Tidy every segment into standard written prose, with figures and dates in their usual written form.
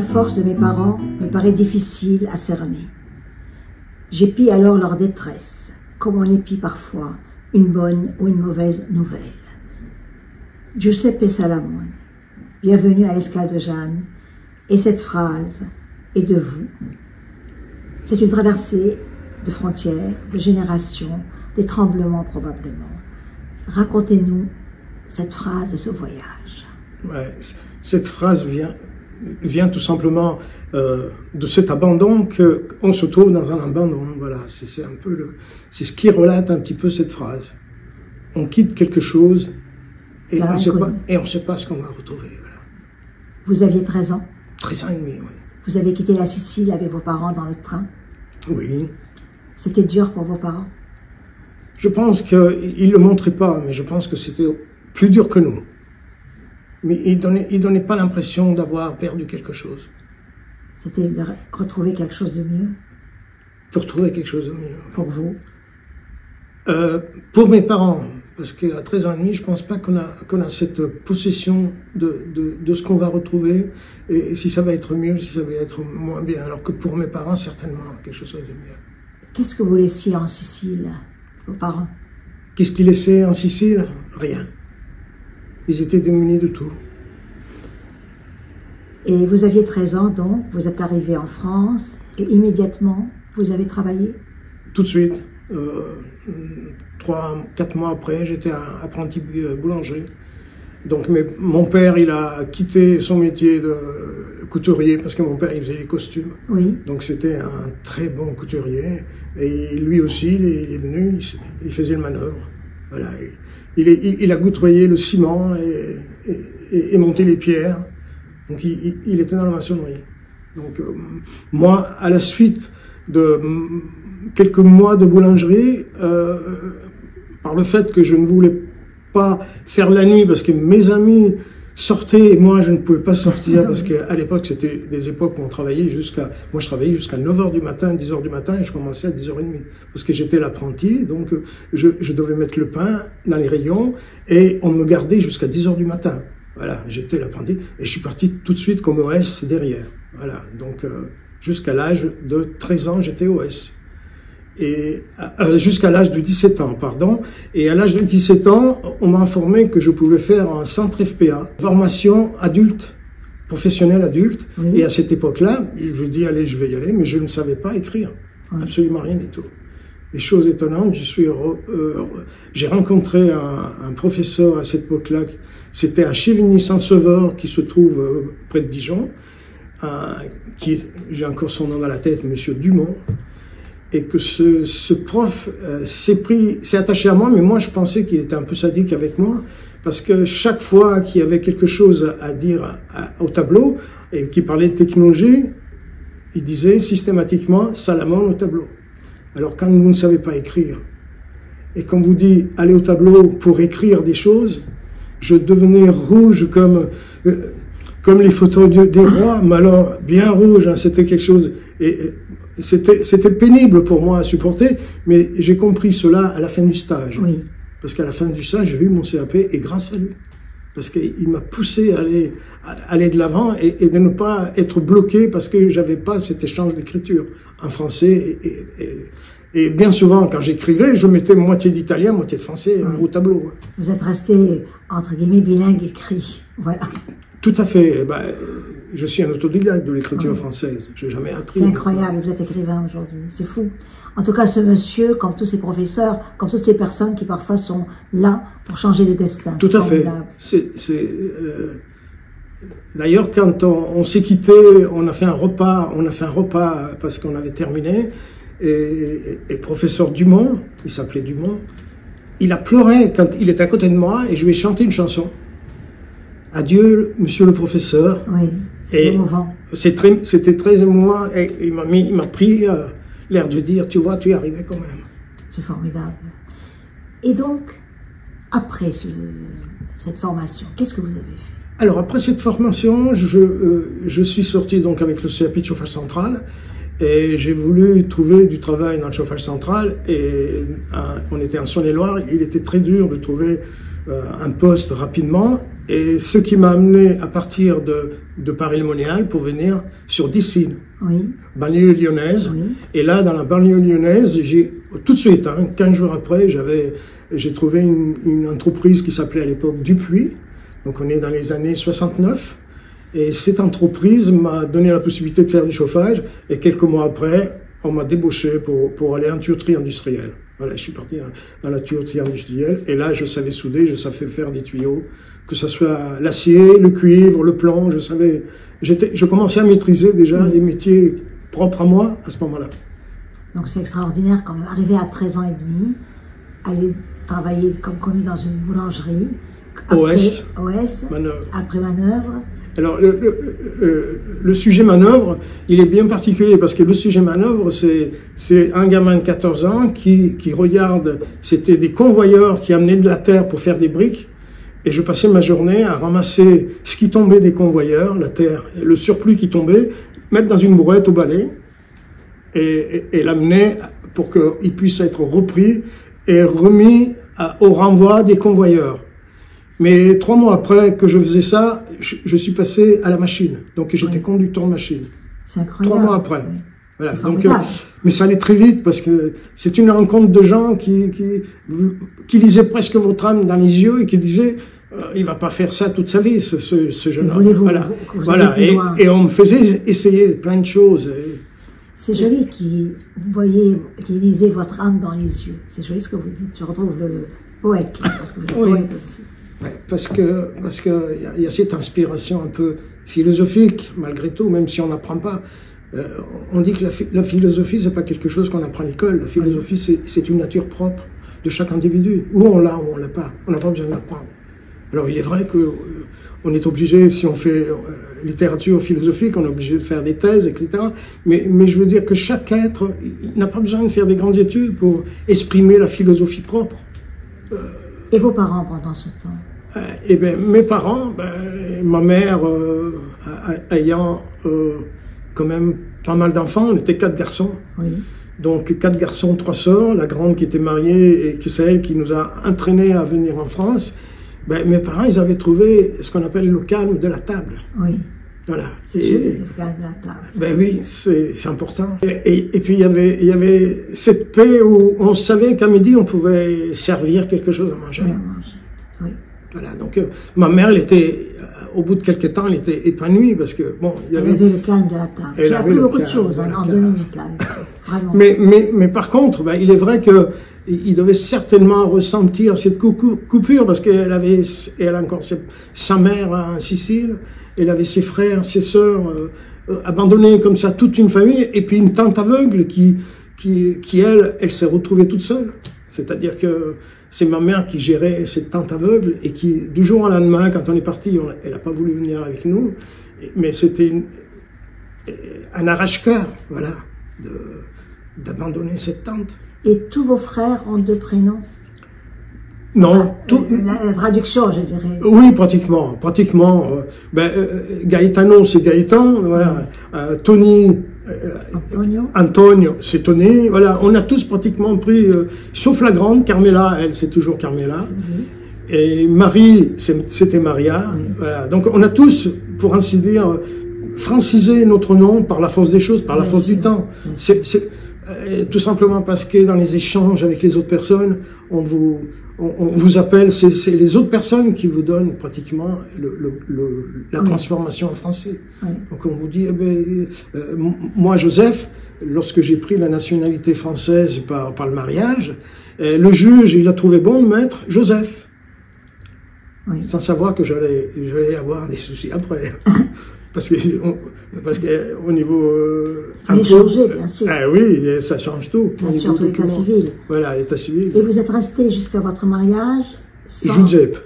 la force de mes parents me paraît difficile à cerner. J'épie alors leur détresse, comme on épie parfois une bonne ou une mauvaise nouvelle. Giuseppe Salamone, bienvenue à l'Escale de Jeanne, et cette phrase est de vous. C'est une traversée de frontières, de générations, des tremblements probablement. Racontez-nous cette phrase et ce voyage. Ouais, cette phrase vient tout simplement de cet abandon qu'on se trouve dans un abandon. Voilà, c'est un peu c'est ce qui relate un petit peu cette phrase. On quitte quelque chose et on ne sait pas ce qu'on va retrouver. Voilà. Vous aviez 13 ans? 13 ans et demi, oui. Vous avez quitté la Sicile avec vos parents dans le train? Oui. C'était dur pour vos parents? Je pense qu'ils ne le montraient pas, mais je pense que c'était plus dur que nous. Mais ils donnaient pas l'impression d'avoir perdu quelque chose. C'était de retrouver quelque chose de mieux? Pour trouver quelque chose de mieux. Pour vous? Pour mes parents, parce qu'à 13 ans et demi, je pense pas qu'on a cette possession de ce qu'on va retrouver, et si ça va être mieux, si ça va être moins bien. Alors que pour mes parents, certainement, quelque chose de mieux. Qu'est-ce que vous laissiez en Sicile, vos parents? Qu'est-ce qu'ils laissaient en Sicile? Rien. Ils étaient démunis de tout. Et vous aviez 13 ans, donc, vous êtes arrivé en France, et immédiatement, vous avez travaillé? Tout de suite. 3-4 mois après, j'étais apprenti boulanger. Donc mon père, il a quitté son métier de couturier, parce que mon père, il faisait les costumes. Oui. Donc c'était un très bon couturier. Et lui aussi, il est venu, il faisait le manœuvre. Voilà. Il a goutroyé le ciment et monté les pierres. Donc il était dans la maçonnerie. Donc moi, à la suite de quelques mois de boulangerie, par le fait que je ne voulais pas faire la nuit parce que mes amis sortaient et moi je ne pouvais pas sortir parce qu'à l'époque c'était des époques où on travaillait moi je travaillais jusqu'à 9h du matin, 10h du matin et je commençais à 10h30 parce que j'étais l'apprenti, donc je devais mettre le pain dans les rayons et on me gardait jusqu'à 10h du matin. Voilà, j'étais l'apprenti et je suis parti tout de suite comme OS derrière. Voilà, donc jusqu'à l'âge de 13 ans j'étais OS. Et jusqu'à l'âge de 17 ans, pardon. Et à l'âge de 17 ans, on m'a informé que je pouvais faire un centre FPA, formation adulte, professionnel adulte. Oui. Et à cette époque-là, je dis allez, je vais y aller, mais je ne savais pas écrire, oui. Absolument rien du tout. Et chose étonnante, j'ai rencontré un professeur à cette époque-là, c'était à Chevigny-Saint-Sauveur, qui se trouve près de Dijon, j'ai encore son nom dans la tête, Monsieur Dumont. Et que ce prof s'est attaché à moi, mais moi je pensais qu'il était un peu sadique avec moi, parce que chaque fois qu'il y avait quelque chose à dire au tableau, et qu'il parlait de technologie, il disait systématiquement « Salamone au tableau ». Alors quand vous ne savez pas écrire, et qu'on vous dit « allez au tableau pour écrire des choses », je devenais rouge comme les photos des rois, mais alors bien rouge, hein, c'était quelque chose... Et c'était pénible pour moi à supporter, mais j'ai compris cela à la fin du stage. Oui. Parce qu'à la fin du stage, j'ai eu mon CAP et grâce à lui. Parce qu'il m'a poussé à aller de l'avant et de ne pas être bloqué parce que j'avais pas cet échange d'écriture en français. Et bien souvent, quand j'écrivais, je mettais moitié d'italien, moitié de français au tableau. Vous êtes resté, entre guillemets, bilingue écrit. Voilà. Tout à fait. Je suis un autodidacte de l'écriture française. Je n'ai jamais appris. C'est incroyable, vous êtes écrivain aujourd'hui. C'est fou. En tout cas, ce monsieur, comme tous ces professeurs, comme toutes ces personnes qui parfois sont là pour changer le destin. Tout à fait. D'ailleurs, quand on s'est quitté, on a fait un repas parce qu'on avait terminé. Et le professeur Dumont, il s'appelait Dumont, il a pleuré quand il était à côté de moi et je lui ai chanté une chanson. Adieu, monsieur le professeur. Oui, c'est émouvant. C'était très émouvant et il m'a pris l'air de dire, tu vois, tu es arrivé quand même. C'est formidable. Et donc, après cette formation, qu'est-ce que vous avez fait? Alors, après cette formation, je suis sorti donc avec le CAP de chauffage central et j'ai voulu trouver du travail dans le chauffage central et on était en Saône-et-Loire, il était très dur de trouver un poste rapidement Et ce qui m'a amené à partir de Paris-le-Monial pour venir sur Dissines, banlieue lyonnaise. Oui. Et là, dans la banlieue lyonnaise, tout de suite, 15 jours après, j'ai trouvé une entreprise qui s'appelait à l'époque Dupuis. Donc on est dans les années 69. Et cette entreprise m'a donné la possibilité de faire du chauffage. Et quelques mois après, on m'a débauché pour aller en tuyauterie industrielle. Voilà, je suis parti dans la tuyauterie industrielle. Et là, je savais souder, je savais faire des tuyaux, que ce soit l'acier, le cuivre, le plomb. Je commençais à maîtriser déjà des métiers propres à moi à ce moment-là. Donc c'est extraordinaire quand même. Arrivé à 13 ans et demi, aller travailler comme commis dans une boulangerie. OS, manœuvre. Après manœuvre. Alors, le sujet manœuvre, il est bien particulier parce que le sujet manœuvre, c'est un gamin de 14 ans qui regarde, c'était des convoyeurs qui amenaient de la terre pour faire des briques, et je passais ma journée à ramasser ce qui tombait des convoyeurs, la terre, le surplus qui tombait, mettre dans une brouette au balai, et l'amener pour qu'il puisse être repris et remis au renvoi des convoyeurs. Mais 3 mois après que je faisais ça, je suis passé à la machine. Donc j'étais conducteur de machine. C'est incroyable. 3 mois après. Oui. Voilà. Donc, mais ça allait très vite parce que c'est une rencontre de gens qui lisaient presque votre âme dans les yeux et qui disaient il va pas faire ça toute sa vie, ce jeune homme. Voilà. Et on me faisait essayer plein de choses. C'est joli qui lisait votre âme dans les yeux. C'est joli ce que vous dites. Je retrouve le poète, là, parce que vous êtes poète aussi. Ouais, parce que y a cette inspiration un peu philosophique, malgré tout, même si on n'apprend pas. On dit que la philosophie, c'est pas quelque chose qu'on apprend à l'école. La philosophie, c'est une nature propre de chaque individu. Ou on l'a, ou on l'a pas. On n'a pas besoin de l'apprendre. Alors, il est vrai que on est obligé, si on fait littérature philosophique, on est obligé de faire des thèses, etc. Mais je veux dire que chaque être, il n'a pas besoin de faire des grandes études pour exprimer la philosophie propre. Et vos parents pendant ce temps? Eh bien, mes parents, ma mère ayant quand même pas mal d'enfants, on était 4 garçons. Oui. Donc 4 garçons, 3 sœurs, la grande qui était mariée et c'est elle qui nous a entraînés à venir en France. Mes parents, ils avaient trouvé ce qu'on appelle le calme de la table. Oui. Voilà. C'est joli, le calme de la table. Oui, c'est important. Et puis il y avait cette paix où on savait qu'à midi, on pouvait servir quelque chose à manger. Oui, à manger. Oui. Voilà, donc ma mère, elle était, au bout de quelques temps, elle était épanouie parce que, bon, il y avait... Elle avait le calme de la table. J'ai appris beaucoup de choses en 2 minutes, là. Vraiment. Mais par contre, il est vrai qu'il devait certainement ressentir cette coupure parce qu'elle a encore sa mère en Sicile, elle avait ses frères, ses sœurs, abandonnés comme ça, toute une famille, et puis une tante aveugle qui elle s'est retrouvée toute seule. C'est-à-dire que c'est ma mère qui gérait cette tante aveugle et qui, du jour au lendemain, quand on est parti, elle n'a pas voulu venir avec nous, mais c'était un arrache-cœur, voilà, d'abandonner cette tante. Et tous vos frères ont 2 prénoms? Non. La traduction, je dirais. Oui, pratiquement. Gaetano, c'est Gaëtan, voilà. Tony... Antonio, c'est Tony, voilà, on a tous pratiquement pris, sauf la grande, Carmela, elle, c'est toujours Carmela, et Marie, c'était Maria, voilà. Donc on a tous, pour ainsi dire, francisé notre nom par la force des choses, par la force du temps. Tout simplement parce que dans les échanges avec les autres personnes, on vous appelle, c'est les autres personnes qui vous donnent pratiquement la transformation en français. Oui. Donc on vous dit, moi Joseph, lorsque j'ai pris la nationalité française par le mariage, le juge, il a trouvé bon de mettre Joseph. Oui. Sans savoir que j'allais avoir des soucis après. Parce que au niveau il changé, bien sûr. Oui, ça change tout. Bien sûr, l'état civil. Voilà, l'état civil. Et vous êtes resté jusqu'à votre mariage sans... Giuseppe.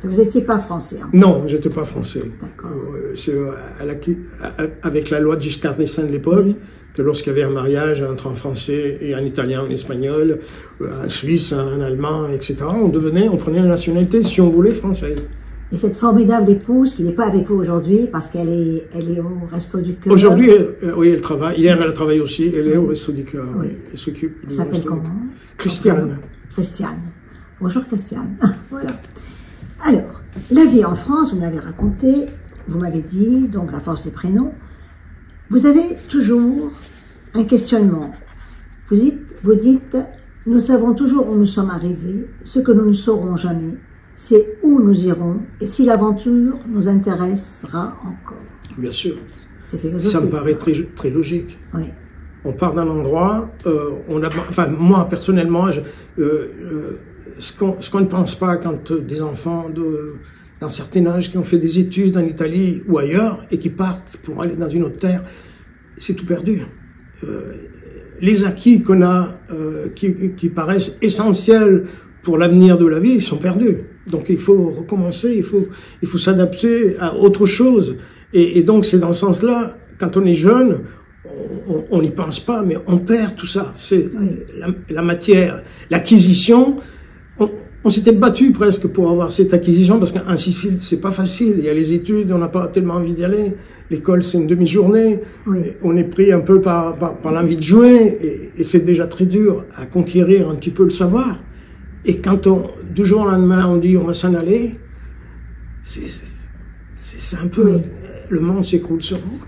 Vous n'étiez pas français. Non, j'étais pas français. D'accord. Avec la loi de Giscard d'Estaing de l'époque, que lorsqu'il y avait un mariage entre un français et un italien, un espagnol, un suisse, un allemand, etc., on prenait la nationalité si on voulait française. Et cette formidable épouse qui n'est pas avec vous aujourd'hui parce qu'elle est au Resto du Cœur. Aujourd'hui, oui, elle travaille. Hier, elle a travaillé aussi. Elle est au Resto du Cœur. Oui. Elle s'occupe. Elle s'appelle comment? Christiane. Christiane. Bonjour Christiane. Voilà. Alors, La vie en France, vous m'avez raconté, vous m'avez dit, donc la force des prénoms, vous avez toujours un questionnement. Vous dites, nous savons toujours où nous sommes arrivés, ce que nous ne saurons jamais, c'est où nous irons et si l'aventure nous intéressera encore. Bien sûr. C'est philosophique. Ça me paraît très, très logique. Oui. On part d'un endroit, enfin moi personnellement, ce qu'on ne pense pas quand des enfants d'un certain âge qui ont fait des études en Italie ou ailleurs et qui partent pour aller dans une autre terre, c'est tout perdu. Les acquis qu'on a, qui paraissent essentiels pour l'avenir de la vie, sont perdus. Donc il faut recommencer, il faut s'adapter à autre chose. Et donc c'est dans ce sens-là, quand on est jeune, on n'y pense pas, mais on perd tout ça. C'est la matière, l'acquisition. On s'était battu presque pour avoir cette acquisition, parce qu'en Sicile, c'est pas facile. Il y a les études, on n'a pas tellement envie d'y aller. L'école, c'est une demi-journée. Oui. On est pris un peu par l'envie de jouer, et c'est déjà très dur à conquérir un petit peu le savoir. Et quand du jour au lendemain, on dit on va s'en aller, c'est un peu... Oui. Le monde s'écroule sur vous.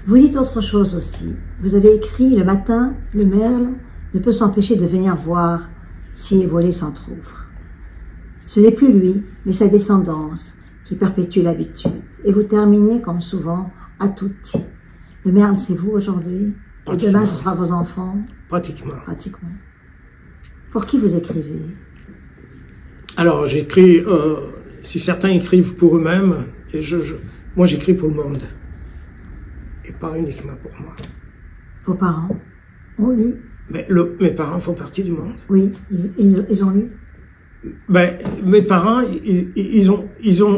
Vous dites autre chose aussi. Vous avez écrit « Le matin, le merle ne peut s'empêcher de venir voir si les volets s'entr'ouvrent. » Ce n'est plus lui, mais sa descendance qui perpétue l'habitude. Et vous terminez, comme souvent, à tutti. Le merle, c'est vous aujourd'hui. Et demain, ce sera vos enfants. Pratiquement. Pratiquement. Pour qui vous écrivez? Alors, j'écris... si certains écrivent pour eux-mêmes, et moi j'écris pour le monde. Et pas uniquement pour moi. Vos parents ont lu? Mais mes parents font partie du monde. Oui, ils ont lu. Ben, mes parents, ils ont,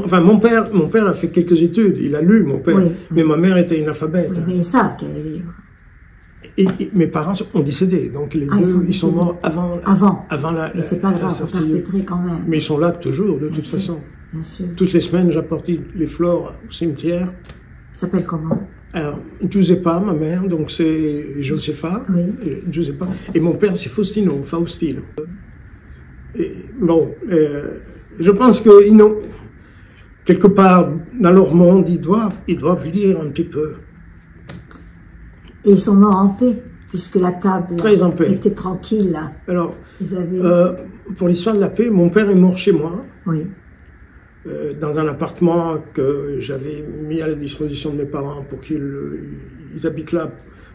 enfin, mon père a fait quelques études, il a lu, mon père, oui, mais ma mère était analphabète. Oui, mais ils savent qu'elle livre. Et mes parents ont décédé, donc les deux, ils sont morts avant la. Mais c'est pas grave, on perpétrer quand même. Mais ils sont là toujours, de toute façon. Bien sûr. Toutes les semaines, j'apporte les fleurs au cimetière. Ça s'appelle comment? Alors, Giuseppa, ma mère, donc c'est Josefa, oui. Giuseppa, et mon père c'est Faustino. Et, bon, je pense que quelque part dans leur monde, ils doivent lire un petit peu. Et ils sont morts en paix, puisque la table était tranquille. Là. Alors, pour l'histoire de la paix, mon père est mort chez moi. Oui. Dans un appartement que j'avais mis à la disposition de mes parents pour qu'ils habitent là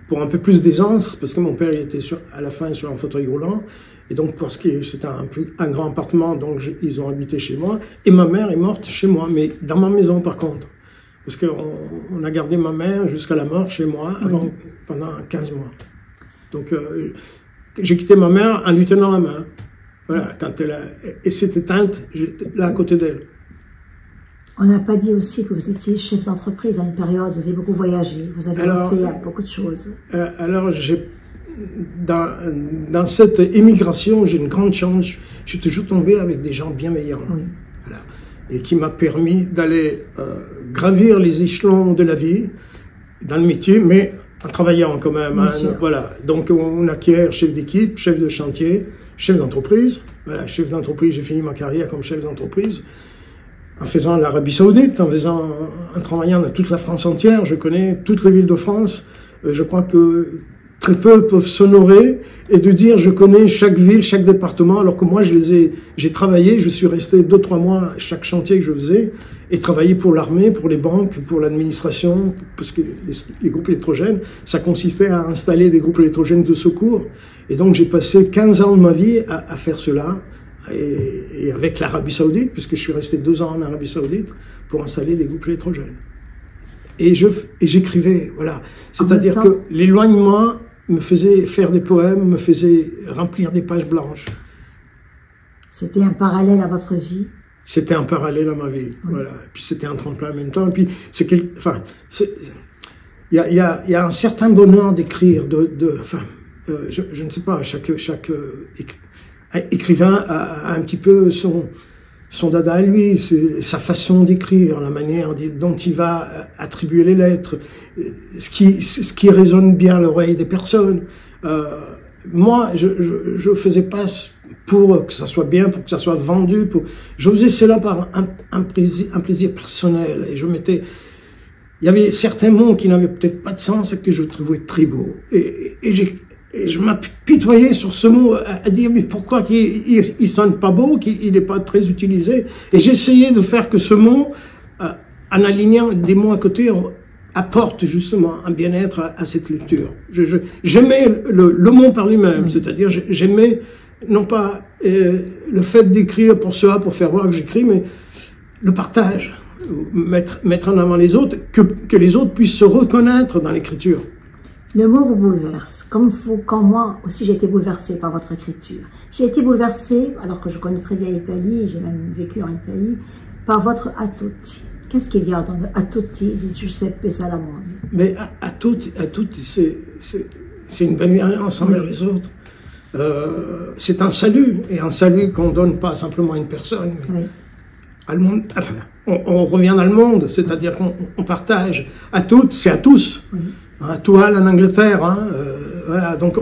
pour un peu plus d'aisance, parce que mon père il était à la fin sur un fauteuil roulant, et donc parce que c'était un grand appartement, donc ils ont habité chez moi, et ma mère est morte chez moi, mais dans ma maison par contre, parce qu'on a gardé ma mère jusqu'à la mort chez moi pendant 15 mois. Donc j'ai quitté ma mère en lui tenant la main, voilà, quand et s'est éteinte, j'étais là à côté d'elle. On n'a pas dit aussi que vous étiez chef d'entreprise à une période, vous avez beaucoup voyagé, vous avez fait beaucoup de choses. Alors, dans cette émigration, j'ai une grande chance, je suis toujours tombé avec des gens bienveillants, oui. Voilà, et qui m'a permis d'aller gravir les échelons de la vie, dans le métier, mais en travaillant quand même. Hein, voilà. Donc, on acquiert chef d'équipe, chef de chantier, chef d'entreprise. Voilà, chef d'entreprise, j'ai fini ma carrière comme chef d'entreprise. En faisant l'Arabie Saoudite, en travaillant dans toute la France entière, je connais toutes les villes de France. Je crois que très peu peuvent s'honorer et de dire je connais chaque ville, chaque département, alors que moi j'ai travaillé, je suis resté 2-3 mois à chaque chantier que je faisais et travaillé pour l'armée, pour les banques, pour l'administration, parce que les groupes électrogènes, ça consistait à installer des groupes électrogènes de secours. Et donc j'ai passé 15 ans de ma vie à faire cela. Et avec l'Arabie Saoudite, puisque je suis resté 2 ans en Arabie Saoudite pour installer des groupes électrogènes. Et j'écrivais, voilà. C'est-à-dire que l'éloignement me faisait faire des poèmes, me faisait remplir des pages blanches. C'était un parallèle à votre vie? C'était un parallèle à ma vie, oui. Voilà. Et puis c'était un tremplin en même temps. Et puis il y a un certain bonheur d'écrire, je ne sais pas, chaque écrivain a un petit peu son dada à lui, sa façon d'écrire, la manière dont il va attribuer les lettres, ce qui résonne bien à l'oreille des personnes. Moi, je faisais pas pour que ça soit bien, pour que ça soit vendu. Je faisais cela par un plaisir personnel. Et il y avait certains mots qui n'avaient peut-être pas de sens et que je trouvais très beaux. Et je m'apitoyais sur ce mot à dire, mais pourquoi il sonne pas beau, qu'il n'est pas très utilisé. Et j'essayais de faire que ce mot, en alignant des mots à côté, apporte justement un bien-être à cette lecture. J'aimais le mot par lui-même, c'est-à-dire j'aimais non pas le fait d'écrire pour cela, pour faire voir que j'écris, mais le partage, mettre en avant les autres, que les autres puissent se reconnaître dans l'écriture. Le mot vous bouleverse, quand moi aussi j'ai été bouleversée par votre écriture. J'ai été bouleversée, alors que je connais très bien l'Italie, j'ai même vécu en Italie, par votre A tutti. Qu'est-ce qu'il y a dans le A tutti de Giuseppe Salamone? Mais A tutti, c'est une bienveillance envers les autres. C'est un salut, et un salut qu'on ne donne pas simplement à une personne, mais à le monde. Enfin, on revient dans le monde, c'est-à-dire qu'on partage. À toutes, c'est à tous. À toi, en Angleterre, hein, voilà. Donc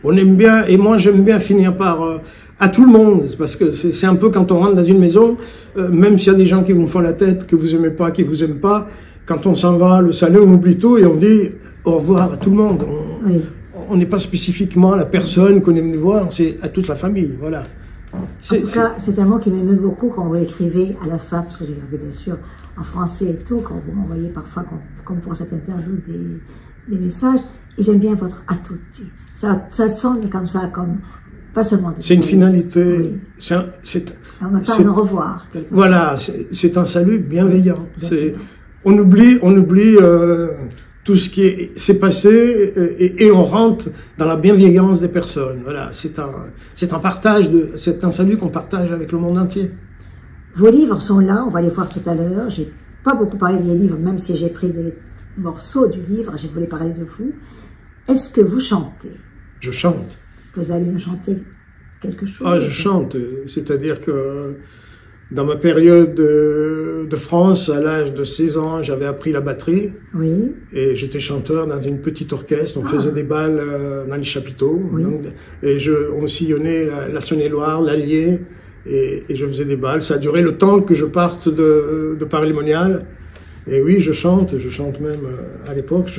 on aime bien, et moi j'aime bien finir par à tout le monde, parce que c'est un peu quand on rentre dans une maison, même s'il y a des gens qui vous font la tête, que vous aimez pas, qui vous aiment pas, quand on s'en va, le salut, on oublie tout et on dit au revoir à tout le monde. On n'est pas spécifiquement la personne qu'on est venu voir, c'est à toute la famille, voilà. En tout cas, c'est un mot qui m'aimait beaucoup quand vous l'écrivez à la fin, parce que vous écrivez bien sûr en français et tout, quand vous m'envoyez parfois, comme pour cette interview, des messages, et j'aime bien votre A tutti. Ça sonne comme ça, comme pas seulement de... C'est une finalité, oui. On me parle de revoir. Voilà, c'est un salut bienveillant. On oublie tout ce qui s'est passé et on rentre dans la bienveillance des personnes. Voilà, c'est un salut qu'on partage avec le monde entier. Vos livres sont là, on va les voir tout à l'heure. J'ai pas beaucoup parlé des livres, même si j'ai pris des morceaux du livre, j'ai voulu parler de vous. Est-ce que vous chantez? Je chante. Vous allez me chanter quelque chose? Ah, je chante, c'est-à-dire que dans ma période de France, à l'âge de 16 ans, j'avais appris la batterie. Oui. Et j'étais chanteur dans une petite orchestre. On faisait des balles dans les chapiteaux. Oui. Donc, et on sillonnait la Saône-et-Loire, l'Allier. Et je faisais des balles. Ça a duré le temps que je parte de Paris-Lémonial. Et oui, je chante même à l'époque.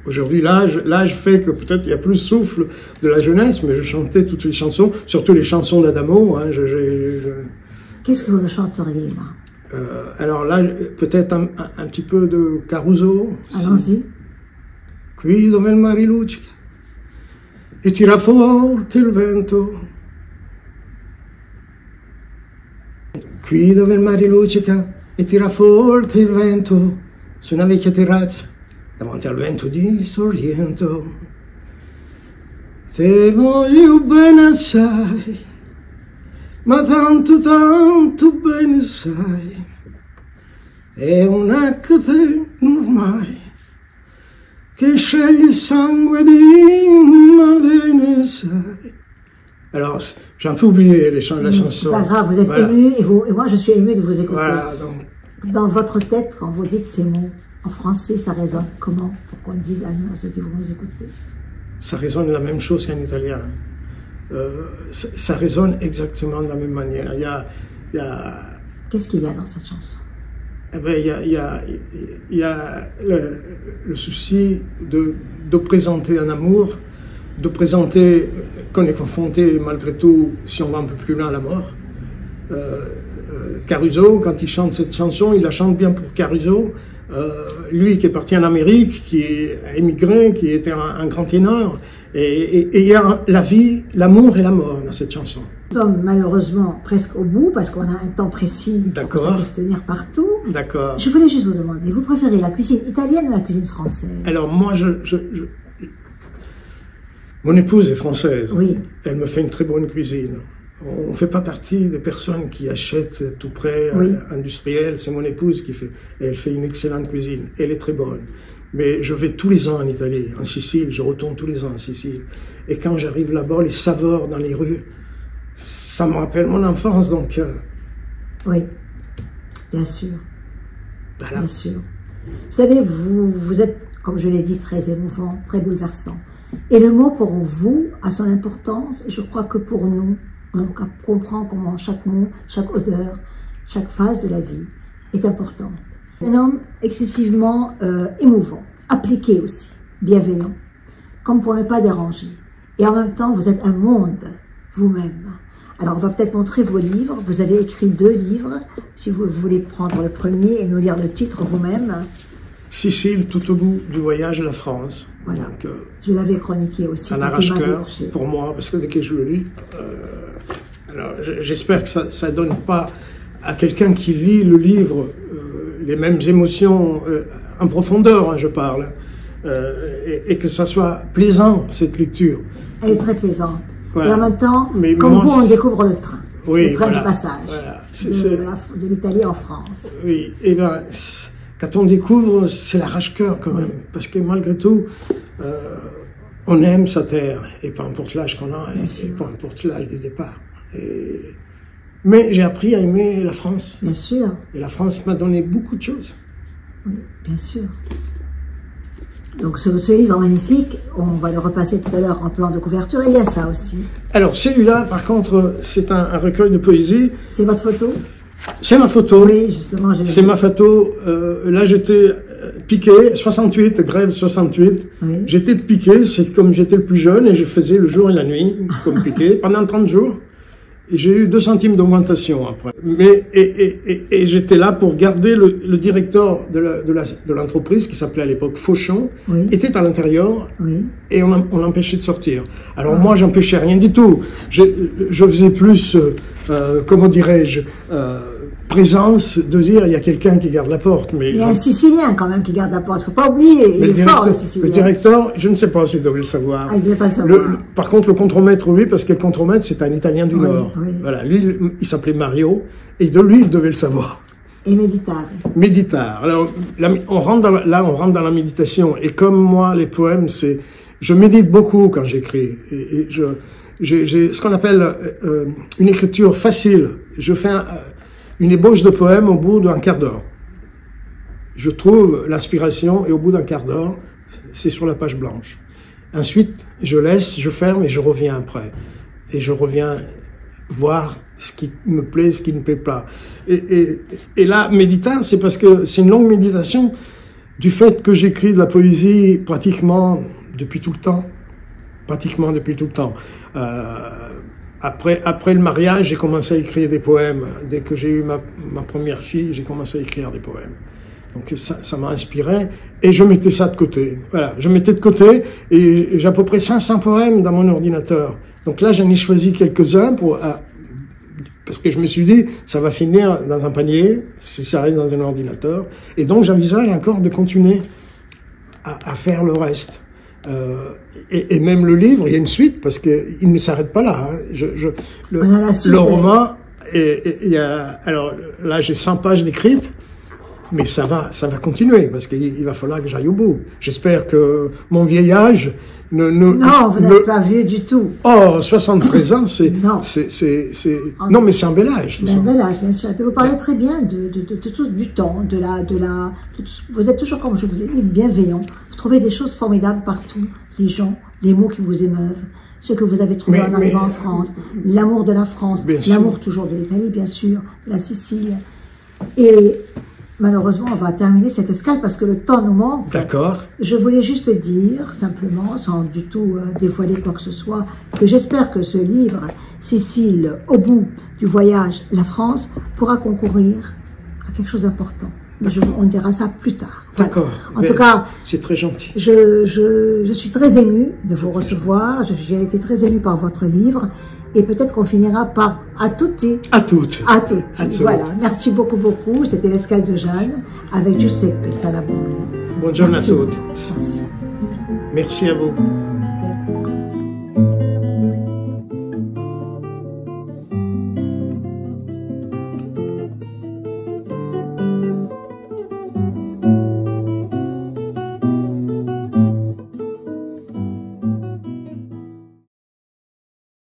Aujourd'hui, l'âge fait que peut-être il y a plus de souffle de la jeunesse, mais je chantais toutes les chansons, surtout les chansons d'Adamo. Hein, Qu'est-ce que vous me chanteriez là? Alors là, peut-être un petit peu de Caruso. Allons-y. Qui dove il mare luccica e tira forte il vento. Qui dove il mare luccica e tira forte il vento su una vecchia terrazza davanti al vento di Sorrento. Te voglio bene assai, ma tanto bene sai, è una catena ormai che sceglie il sangue di ma bene sai. Alors, j'ai un peu oublié la chanson. C'est pas grave, vous êtes ému et moi je suis ému de vous écouter. Voilà, Dans votre tête, quand vous dites ces mots, en français, ça résonne comment? Pour qu'on dise à nous, à ceux qui vont nous écouter. Ça résonne la même chose qu'en italien. Ça résonne exactement de la même manière. Qu'est-ce qu'il y a dans cette chanson? Eh ben, il y a le souci de présenter un amour, de présenter qu'on est confronté malgré tout, si on va un peu plus loin, à la mort. Caruso, quand il chante cette chanson, il la chante bien pour Caruso. Lui qui est parti en Amérique, qui a émigré, qui était un grand ténor. Et il y a la vie, l'amour et la mort dans cette chanson. Nous sommes malheureusement presque au bout parce qu'on a un temps précis pour que ça puisse tenir partout. D'accord. Je voulais juste vous demander, vous préférez la cuisine italienne ou la cuisine française? Alors moi, mon épouse est française. Oui. Elle me fait une très bonne cuisine. On ne fait pas partie des personnes qui achètent tout près, industriel. C'est mon épouse qui fait. Et elle fait une excellente cuisine. Elle est très bonne. Mais je vais tous les ans en Italie, en Sicile. Je retourne tous les ans en Sicile. Et quand j'arrive là-bas, les saveurs dans les rues, ça me rappelle mon enfance. Donc. Oui, bien sûr. Voilà. Bien sûr. Vous savez, vous êtes, comme je l'ai dit, très émouvant, très bouleversant. Et le mot pour vous a son importance. Et je crois que pour nous, On comprend comment chaque mot, chaque odeur, chaque phase de la vie est importante. Un homme excessivement émouvant, appliqué aussi, bienveillant, comme pour ne pas déranger. Et en même temps, vous êtes un monde, vous-même. Alors, on va peut-être montrer vos livres. Vous avez écrit 2 livres. Si vous voulez prendre le premier et nous lire le titre vous-même. Sicile, tout au bout du voyage à la France. Voilà. Donc, je l'avais chroniqué aussi. Un arrache-cœur pour moi, parce que dès que je le lis, alors j'espère que ça donne pas à quelqu'un qui lit le livre les mêmes émotions en profondeur, hein, je parle, et que ça soit plaisant, cette lecture. Elle est très plaisante. Voilà. Et en même temps, mais comme vous, on découvre le train. Oui, le train voilà, du passage voilà. De l'Italie en France. Oui, et ben, quand on découvre, c'est l'arrache-cœur quand même. Parce que malgré tout, on aime sa terre, et peu importe l'âge qu'on a, et peu importe l'âge du départ. Mais j'ai appris à aimer la France. Bien sûr. Et la France m'a donné beaucoup de choses. Oui, bien sûr. Donc ce livre magnifique, on va le repasser tout à l'heure en plan de couverture, et il y a ça aussi. Alors celui-là, par contre, c'est un recueil de poésie. C'est votre photo? C'est ma photo. Oui, justement. C'est ma photo. Là, j'étais piqué, 68, grève 68. Oui. J'étais piqué, c'est comme j'étais le plus jeune, et je faisais le jour et la nuit, comme piqué, pendant 30 jours. Et j'ai eu 2 centimes d'augmentation après. Mais, et j'étais là pour garder le directeur de l'entreprise, qui s'appelait à l'époque Fauchon, oui. Était à l'intérieur, oui. Et on l'empêchait de sortir. Alors moi, j'empêchais rien du tout. Je faisais plus, comment dirais-je, présence de dire il y a quelqu'un qui garde la porte. Mais il y a un Sicilien quand même qui garde la porte, faut pas oublier, il est fort le Sicilien. Le directeur, je ne sais pas s'il devait le savoir. Ah, il devait pas le savoir. Par contre, le contremaître, oui, parce que le contremaître, c'est un Italien du Nord. Oui. Voilà, lui, il s'appelait Mario, et de lui, il devait le savoir. Et méditare. Méditare. Alors, on rentre dans la méditation, et comme moi, les poèmes, je médite beaucoup quand j'écris, et j'ai ce qu'on appelle une écriture facile. Je fais une ébauche de poème au bout d'un quart d'heure. Je trouve l'inspiration et au bout d'un quart d'heure, c'est sur la page blanche. Ensuite, je laisse, je ferme et je reviens après. Et je reviens voir ce qui me plaît, ce qui ne plaît pas. Et là, méditant, c'est parce que c'est une longue méditation du fait que j'écris de la poésie pratiquement depuis tout le temps. Pratiquement depuis tout le temps. Après le mariage, j'ai commencé à écrire des poèmes. Dès que j'ai eu ma première fille, j'ai commencé à écrire des poèmes. Donc ça m'a inspiré et je mettais ça de côté. Voilà, je mettais de côté et j'ai à peu près 500 poèmes dans mon ordinateur. Donc là, j'en ai choisi quelques-uns parce que je me suis dit, ça va finir dans un panier si ça reste dans un ordinateur. Et donc j'envisage encore de continuer à faire le reste. Et même le livre, il y a une suite parce que il ne s'arrête pas là. Hein. Le roman, alors là j'ai 100 pages d'écrites, mais ça va continuer parce qu'il va falloir que j'aille au bout. J'espère que mon vieillage non, vous n'êtes pas vieux du tout. Oh, 73 ans, c'est non, mais c'est un bel âge. Un bel âge, bien sûr. Et puis vous parlez très bien de tout du temps, vous êtes toujours, comme je vous ai dit, bienveillant. Vous trouvez des choses formidables partout, les gens, les mots qui vous émeuvent, ce que vous avez trouvé en arrivant en France, l'amour de la France, l'amour toujours de l'Italie, bien sûr, de la Sicile. Et malheureusement, on va terminer cette escale parce que le temps nous manque. D'accord. Je voulais juste dire, simplement, sans du tout dévoiler quoi que ce soit, que j'espère que ce livre, Sicile, au bout du voyage, la France, pourra concourir à quelque chose d'important. Mais on dira ça plus tard. Voilà. D'accord. En tout cas, c'est très gentil. Je suis très émue de vous recevoir. J'ai été très émue par votre livre. Et peut-être qu'on finira par à tutti. À toutes. À toutes. Voilà. Merci beaucoup, beaucoup. C'était l'escale de Jeanne avec Giuseppe Salaboni. Buongiorno a tutti. Merci. Merci à vous.